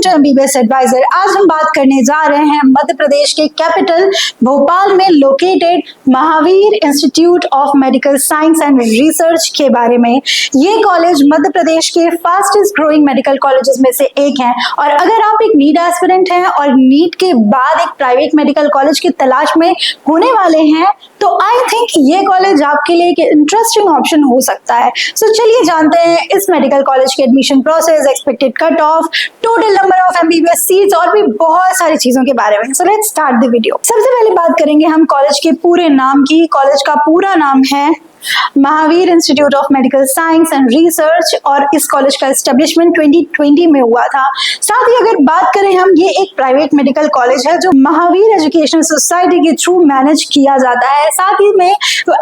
To MBBS adviser. आज हम बात करने जा रहे हैं मध्य प्रदेश के कैपिटल भोपाल में located Mahavir Institute of Medical science and research के बारे में। ये कॉलेज मध्य प्रदेश के फास्टेस्ट ग्रोइंग मेडिकल कॉलेजेस में से एक है और अगर आप एक नीट एस्पिरेंट हैं और नीट के बाद एक प्राइवेट मेडिकल कॉलेज की तलाश में होने वाले हैं तो आई थिंक ये कॉलेज आपके लिए एक इंटरेस्टिंग ऑप्शन हो सकता है। सो चलिए जानते हैं इस मेडिकल कॉलेज के admission process, expected cut off, total number of MBBS seats और भी बहुत सारी चीजों के बारे में। So let's start the video. सबसे पहले बात करेंगे हम कॉलेज के पूरे नाम की। कॉलेज का पूरा नाम है Mahavir Institute of Medical science and research और इस कॉलेज का एस्टेब्लिशमेंट 2020 में हुआ था। साथ ही अगर बात करें हम, ये एक प्राइवेट मेडिकल कॉलेज है जो महावीर एजुकेशन सोसाइटी के थ्रू मैनेज किया जाता है। साथ ही में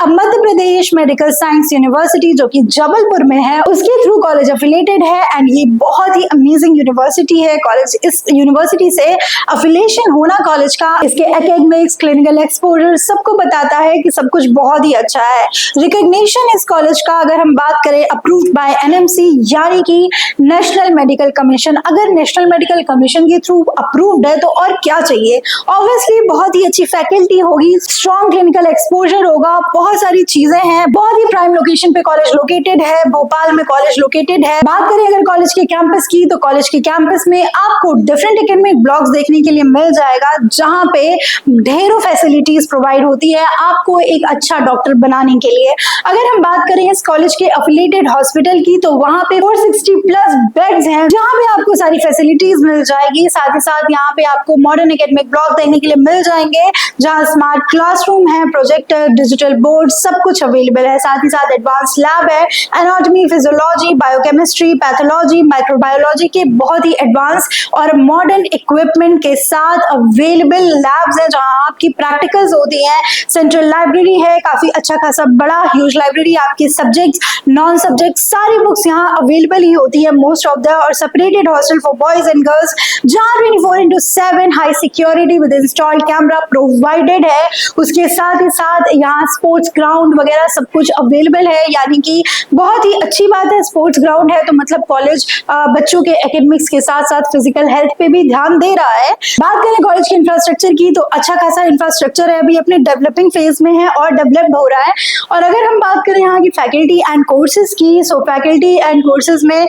Madhya Pradesh medical science university जो कि जबलपुर में है उसके थ्रू कॉलेज अफिलिएटेड है एंड ये बहुत ही अमेजिंग यूनिवर्सिटी है। कॉलेज इस यूनिवर्सिटी से अफिलिएशन होना कॉलेज का, इसके एकेडमिक्स, क्लिनिकल एक्सपोजर सबको बताता है कि सब कुछ बहुत ही अच्छा है। रिकॉग्निशन इस कॉलेज का अगर हम बात करें, अप्रूव्ड बाय एनएमसी यानी कि नेशनल मेडिकल कमीशन। अगर नेशनल मेडिकल कमीशन के थ्रू अप्रूव्ड है तो और क्या चाहिए। ऑब्वियसली बहुत ही अच्छी फैकल्टी होगी, स्ट्रॉन्ग क्लिनिकल एक्सपोजर होगा, बहुत सारी चीजें हैं। बहुत ही प्राइम लोकेशन पे कॉलेज लोकेटेड है, भोपाल में कॉलेज लोकेटेड है। बात करें अगर कॉलेज के कैंपस की तो कॉलेज के कैंपस में आपको डिफरेंट एकेडमिक ब्लॉक्स देखने के लिए मिल जाएगा जहां पे ढेरों फैसिलिटीज प्रोवाइड होती है आपको एक अच्छा डॉक्टर बनाने के लिए। अगर हम बात करें इस कॉलेज के एफिलिएटेड हॉस्पिटल की तो वहां पे 460 प्लस बेड्स हैं जहां पे आपको सारी फैसिलिटीज मिल जाएगी। साथ ही साथ यहाँ पे आपको मॉडर्न एकेडमिक ब्लॉक देखने के लिए मिल जाएंगे जहां स्मार्ट क्लासरूम है, प्रोजेक्टर, डिजिटल बोर्ड सब कुछ अवेलेबल है। साथ ही साथ एडवांस लैब है, anatomy, physiology, biochemistry, pathology, microbiology के बहुत ही एडवांस और मॉडर्न इक्विपमेंट के साथ अवेलेबल लैब्स है जहां आपकी प्रैक्टिकल्स होती है। सेंट्रल लाइब्रेरी है, काफी अच्छा खासा बड़ा ह्यूज लाइब्रेरी, आपके सब्जेक्ट्स, नॉन सब्जेक्ट सारी बुक्स यहाँ अवेलेबल ही होती है मोस्ट ऑफ द। और separated hostel for boys and girls जहाँ 24/7 high security with installed camera provided है। उसके साथ ही साथ यहाँ स्पोर्ट्स ग्राउंड वगैरह सब कुछ अवेलेबल है, यानी कि बहुत ही अच्छी बात है। स्पोर्ट्स ग्राउंड है तो मतलब कॉलेज बच्चों के एकेडमिक्स के साथ साथ फिजिकल हेल्थ पे भी ध्यान दे रहा है। बात करें कॉलेज के इंफ्रास्ट्रक्चर की तो अच्छा खासा इंफ्रास्ट्रक्चर है, अभी अपने डेवलपिंग फेज में है और डेवलप्ड हो रहा है। और अगर हम बात करें यहाँ की फैकल्टी एंड कोर्सेज की, सो फैकल्टी एंड कोर्सेज में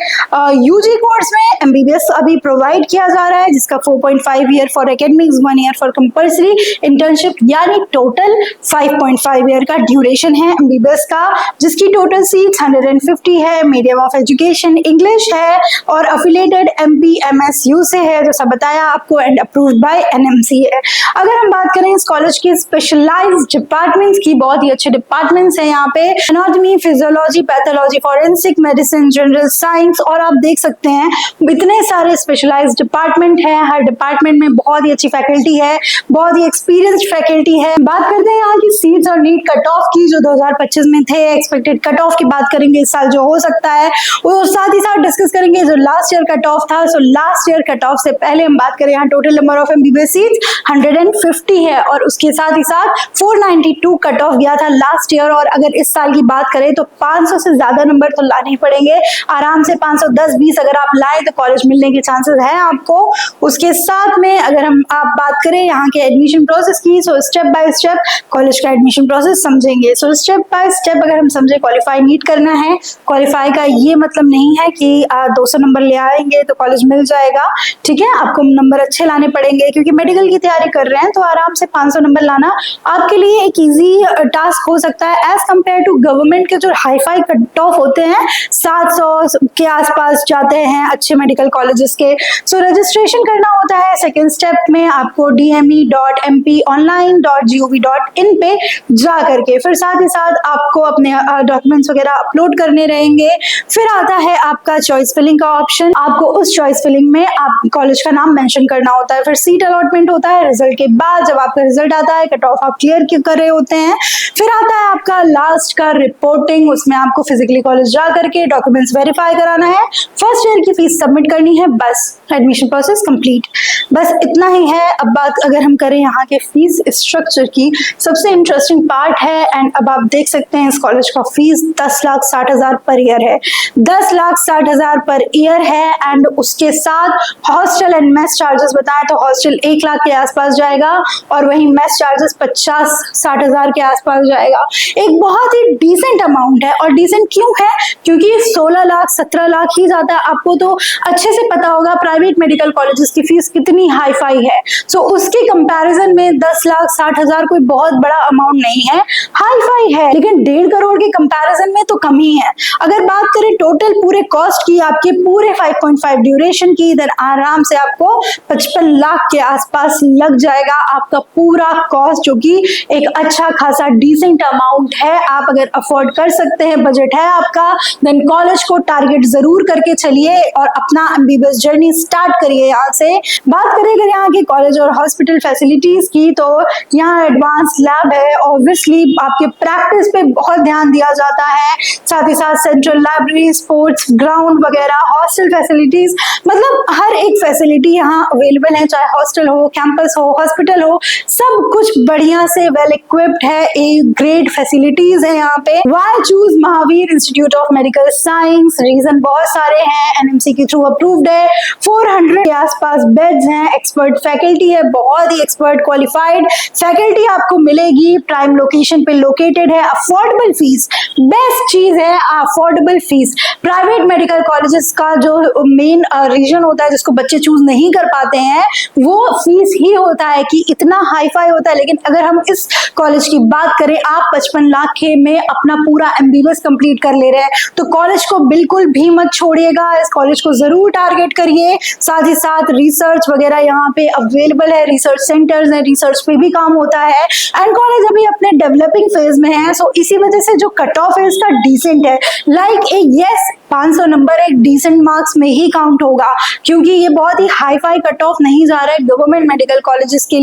यूजी कोर्स में एमबीबीएस अभी प्रोवाइड किया जा रहा है जिसका 4.5 year for academics, 1 year for compulsory internship, यानी टोटल 5.5 ईयर का ड्यूरेशन है एमबीबीएस का, जिसकी टोटल सीट्स 150 है। मीडियम ऑफ एजुकेशन इंग्लिश है और अफिलिएटेड एमपीएमएसयू से है जैसा बताया आपको एंड अप्रूव्ड बाय एनएमसी है। अगर हम बात करें इस कॉलेज के स्पेशलाइज्ड डिपार्टमेंट्स की, बहुत ही अच्छे डिपार्टमेंट्स हैं यहाँ पे, anatomy, physiology, pathology, forensic medicine, general science और आप देख सकते हैं इतने सारे स्पेशलाइज्ड डिपार्टमेंट हैं। हर डिपार्टमेंट में बहुत ही अच्छी फैकल्टी है, बहुत ही एक्सपीरियंस्ड फैकल्टी है। बात करते हैं यहाँ की सीट्स और नीट कट ऑफ की जो 2025 में थे। एक्सपेक्टेड कट ऑफ की बात करेंगे इस साल जो हो सकता है, और साथ ही साथ डिस्कस करेंगे जो लास्ट ईयर कट ऑफ था। So last year cut off से पहले हम बात करें यहाँ total number of MBBS seats 150 है और उसके साथ ही साथ 492 कट ऑफ गया था लास्ट ईयर। और अगर इस साल की बात करें तो 500 से ज्यादा नंबर तो लाने ही पड़ेंगे, आराम से 510-20 अगर आप लाए तो कॉलेज मिलने के चांसेस हैं आपको। उसके साथ में अगर आप बात करें यहाँ के एडमिशन प्रोसेस की, so step by step college का एडमिशन प्रोसेस समझेंगे। सो स्टेप बाय स्टेप अगर हम समझे, क्वालिफाई नीट करना है। क्वालिफाई का ये मतलब नहीं है कि 200 नंबर ले आएंगे तो कॉलेज मिल जाएगा, ठीक है। आपको नंबर अच्छे लाने पड़ेंगे क्योंकि मेडिकल की तैयारी कर रहे हैं तो आराम से 500 नंबर लाना आपके लिए एक ईजी टास्क हो सकता है एज कंपेयर टू गवर्नमेंट के जो हाई फाई कट ऑफ होते हैं 700 के आसपास जाते हैं अच्छे मेडिकल कॉलेजेस के। सो रजिस्ट्रेशन करना होता है सेकेंड स्टेप में आपको dme.mponline.gov.in पे जा करके, फिर साथ ही साथ आपको अपने डॉक्यूमेंट्स वगैरह अपलोड करने रहेंगे। फिर आता है आपका चॉइस फिलिंग का ऑप्शन, आपको उस चॉइस फिलिंग में आप कॉलेज का नाम मेंशन करना होता है। फिर सीट अलॉटमेंट होता है रिजल्ट के बाद, जब आपका रिजल्ट आता है, कट ऑफ आप क्लियर कर रहे होते हैं। फिर आता है आपका लास्ट का रिपोर्टिंग, उसमें आपको फिजिकली कॉलेज जा करके डॉक्यूमेंट्स वेरीफाई कराना है, फर्स्ट ईयर की फीस सबमिट करनी है, बस एडमिशन प्रोसेस कंप्लीट। बस इतना ही है। अब बात अगर हम करें यहाँ के फीस स्ट्रक्चर की, सबसे इंटरेस्टिंग पार्ट है, एंड अब आप देख सकते हैं इस कॉलेज का फीस 10,60,000 पर ईयर है, 10,60,000 पर ईयर है। एंड उसके साथ हॉस्टल एंड मेस चार्जेस बताएं तो हॉस्टल 1 लाख के आसपास जाएगा और वहीं मेस चार्जेस 50-60,000 के आसपास जाएगा। एक बहुत ही डिसेंट अमाउंट है, और डिसेंट क्यों है? क्योंकि 16 लाख 17 लाख ही जाता है। आपको तो अच्छे से पता होगा प्राइवेट मेडिकल कॉलेजेस की फीस कितनी हाई फाई है। सो उसके कंपैरिजन में 10,60,000 कोई बहुत बड़ा अमाउंट नहीं है, हाई फाई है, लेकिन 1.5 करोड़ के कंपैरिजन में तो कम ही है। अगर बात करें टोटल पूरे कॉस्ट की, आपके पूरे 5.5 ड्यूरेशन की, देन आराम से आपको 55 लाख के आसपास लग जाएगा आपका पूरा कॉस्ट, जो कि एक अच्छा खासा डिसेंट अमाउंट है। आप अगर अफोर्ड कर सकते हैं, बजट है आपका, देन कॉलेज को टारगेट जरूर करके चलिए और अपना एमबीबीएस जर्नी स्टार्ट करिए। यहाँ से बात करें अगर यहाँ के कॉलेज और हॉस्पिटल फैसिलिटीज की, तो यहाँ एडवांस लैब है, ऑब्वियसली आपके प्रैक्टिस पे बहुत ध्यान दिया जाता है, साथ ही साथ सेंट्रल लाइब्रेरी, स्पोर्ट्स ग्राउंड वगैरह, हॉस्टल फैसिलिटीज, मतलब हर एक फैसिलिटी यहाँ अवेलेबल है, चाहे हॉस्टल हो, कैंपस हो, हॉस्पिटल हो, सब कुछ बढ़िया से वेल इक्विप्ड है, एक ग्रेट फैसिलिटीज है यहाँ पे। Why choose Mahavir Institute of Medical Science? Reason बहुत सारे हैं, एनएमसी के थ्रू अप्रूव्ड है, 400 के आसपास बेड्स हैं, एक्सपर्ट फैकल्टी है, बहुत ही एक्सपर्ट क्वालिफाइड फैकल्टी आपको मिलेगी, प्राइम लोकेशन पे लोकेटेड है, अफोर्डेबल फीस, बेस्ट चीज है affordable fees. Private medical colleges का जो मेन रीजन होता है जिसको बच्चे चूज नहीं कर पाते हैं, वो फीस ही होता है कि इतना हाई फाई होता है। लेकिन अगर हम इस कॉलेज की बात करें, आप 55 लाख के में अपना पूरा एमबीबीएस कंप्लीट कर ले रहे हैं, तो कॉलेज को बिल्कुल भी मत छोड़िएगा, इस कॉलेज को जरूर टारगेट करिए। साथ ही साथ रिसर्च वगैरह यहाँ पे अवेलेबल है, रिसर्च सेंटर्स है, रिसर्च पे भी काम होता है, एंड कॉलेज अभी अपने डेवलपिंग फेज में है। सो इसी वजह से जो कट ऑफ है इसका डिसेंट है, लाइक ए यस 500 नंबर एक डिसेंट मार्क्स में ही काउंट होगा, क्योंकि ये बहुत ही हाई फाई कट ऑफ नहीं जा रहा है गवर्नमेंट मेडिकल कॉलेजेस के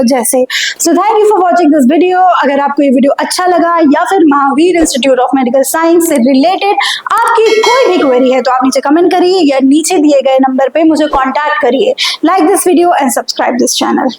जैसे। So thank you for watching this video. अगर आपको ये वीडियो अच्छा लगा या फिर Mahavir Institute of Medical science से रिलेटेड आपकी कोई भी क्वेरी है, तो आप नीचे कमेंट करिए या नीचे दिए गए नंबर पे मुझे कॉन्टैक्ट करिए। Like this video and subscribe this channel.